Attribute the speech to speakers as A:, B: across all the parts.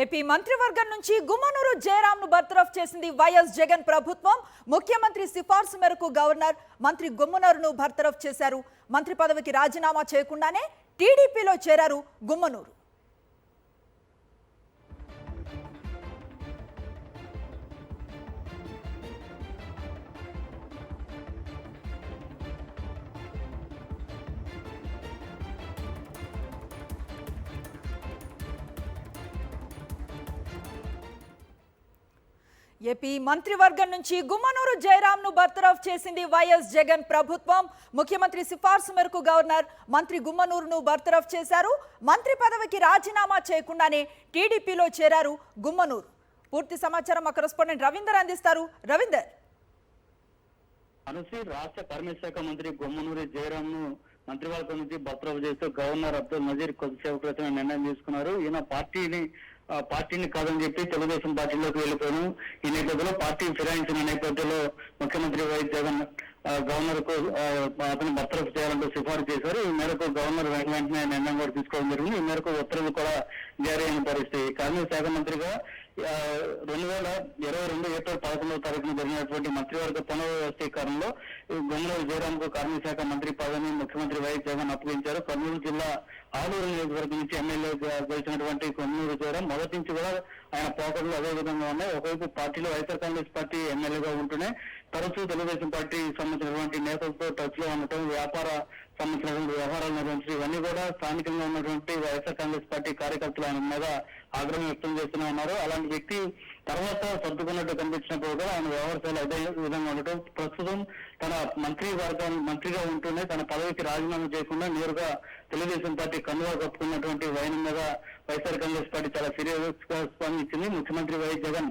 A: AP మంత్రివర్గం నుంచి గుమ్మనూరు జయరాంను బర్తరఫ్ చేసింది వైఎస్ జగన్ ప్రభుత్వం. ముఖ్యమంత్రి సిఫార్సు మేరకు గవర్నర్ మంత్రి గుమ్మనూరును బర్తరఫ్ చేశారు. మంత్రి పదవికి రాజీనామా చేయకుండానే టీడీపీలో చేరారు గుమ్మనూరు. ఏపీ మంత్రివర్గం నుంచి గుమ్మనూరు జయరాంను బర్తరఫ్ చేసింది వైఎస్ జగన్ ప్రభుత్వం. ముఖ్యమంత్రి సిఫార్సు మేరకు గవర్నర్ మంత్రి గుమ్మనూరును బర్తరఫ్ చేశారు. మంత్రి పదవికి రాజీనామా చేయకుండానే టీడీపీలో చేరారు గుమ్మనూరు. పూర్తి సమాచారం మా కరెస్పాండెంట్ రవీందర్ అందిస్తారు. రవీందర్,
B: రాష్ట్ర కార్మిక శాఖ మంత్రి గుమ్మనూరు జయరాంను మంత్రివర్గం నుంచి బర్తరఫ్ చేస్తూ గవర్నర్ అబ్దుల్ నజీర్ కొద్దిసేపు క్రితం నిర్ణయం తీసుకున్నారు. ఈయన పార్టీని కాదని చెప్పి తెలుగుదేశం పార్టీలోకి వెళ్ళిపోయాను. ఈ నేపథ్యంలో పార్టీ ఫిరాయించిన నేపథ్యంలో ముఖ్యమంత్రి వైఎస్ జగన్ గవర్నర్ కు అతను బర్తరఫ్ చేయాలంటూ సిఫార్సు చేశారు. ఈ మేరకు గవర్నర్ వెంటనే నిర్ణయం కూడా తీసుకోవడం జరిగింది. ఈ మేరకు ఉత్తర్వులు కూడా జారీ అయిన పరిస్థితి. కార్మిక శాఖ మంత్రిగా 2022 ఏప్రిల్ 11వ తారీఖున జరిగినటువంటి మంత్రివర్గ పునర్వ్యవస్థీకరణలో గుమ్మనూరు జయరాంకు కార్మిక శాఖ మంత్రి పదవిని ముఖ్యమంత్రి వైఎస్ జగన్ అప్పగించారు. కర్నూలు జిల్లా ఆలూరు నియోజకవర్గం నుంచి ఎమ్మెల్యే గెలిచినటువంటి గుమ్మనూరు జయరాం మొదటి నుంచి కూడా ఆయన పోకడలు అదే విధంగా ఉన్నాయి. ఒకవైపు పార్టీలో వైఎస్ఆర్ కాంగ్రెస్ పార్టీ ఎమ్మెల్యేగా ఉంటూనే తరచూ తెలుగుదేశం పార్టీ సంబంధించినటువంటి నేతలతో టచ్ లో ఉండటం, వ్యాపార సంబంధించినటువంటి వ్యవహారాలు నిర్వహించడం, ఇవన్నీ కూడా స్థానికంగా ఉన్నటువంటి వైఎస్ఆర్ కాంగ్రెస్ పార్టీ కార్యకర్తలు ఆయన మీద ఆగ్రహం వ్యక్తం చేస్తూనే ఉన్నారు. అలాంటి వ్యక్తి తర్వాత సర్దుకున్నట్టు కనిపించినప్పుడు కూడా ఆయన వ్యవహారాలు అదే విధంగా ఉండటం, ప్రస్తుతం తన మంత్రిగా ఉంటూనే తన పదవికి రాజీనామా చేయకుండా నేరుగా తెలుగుదేశం పార్టీ కండువా కప్పుకున్నటువంటి వైనం మీద వైఎస్ఆర్ కాంగ్రెస్ పార్టీ చాలా సీరియస్ గా స్పందించింది. ముఖ్యమంత్రి వైఎస్ జగన్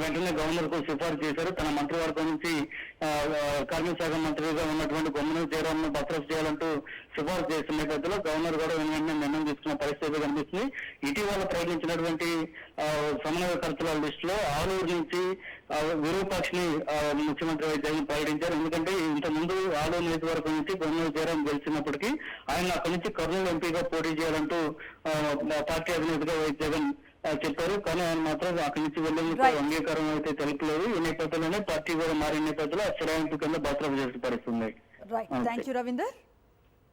B: వెంటనే గవర్నర్ కు సిఫార్సు చేశారు. తన మంత్రివర్గం నుంచి కార్మిక శాఖ మంత్రిగా ఉన్నటువంటి గుమ్మనూరు జయరాంను బర్తరఫ్ చేయాలంటూ సిఫార్సు చేసిన నేపథ్యంలో గవర్నర్ కూడా వెంటనే నిర్ణయం తీసుకున్న పరిస్థితి కనిపిస్తుంది. ఇటీవల ప్రకటించినటువంటి సమన్వయకర్తల లిస్టులో ఆలూరు నుంచి విరూపాక్షిని ముఖ్యమంత్రి వైఎస్ జగన్ ప్రకటించారు. ఎందుకంటే ఇంత ముందు ఆలూరు నియోజకవర్గం నుంచి గుమ్మనూరు జయరాం గెలిచినప్పటికీ ఆయన అక్కడి నుంచి కర్నూలు ఎంపీగా పోటీ చేయాలంటూ పార్టీ అధినేతగా వైఎస్ జగన్ చెప్పారు. కానీ ఆయన మాత్రం అక్కడి నుంచి వెళ్లేందుకు అంగీకారం అయితే తెలుపలేదు. ఈ నేపథ్యంలోనే పార్టీ కూడా మారిన నేపథ్యంలో ఫిరాయింపు కింద బర్తరఫ్ చేసే పరిస్థితుంది.
A: Thank you Ravinder.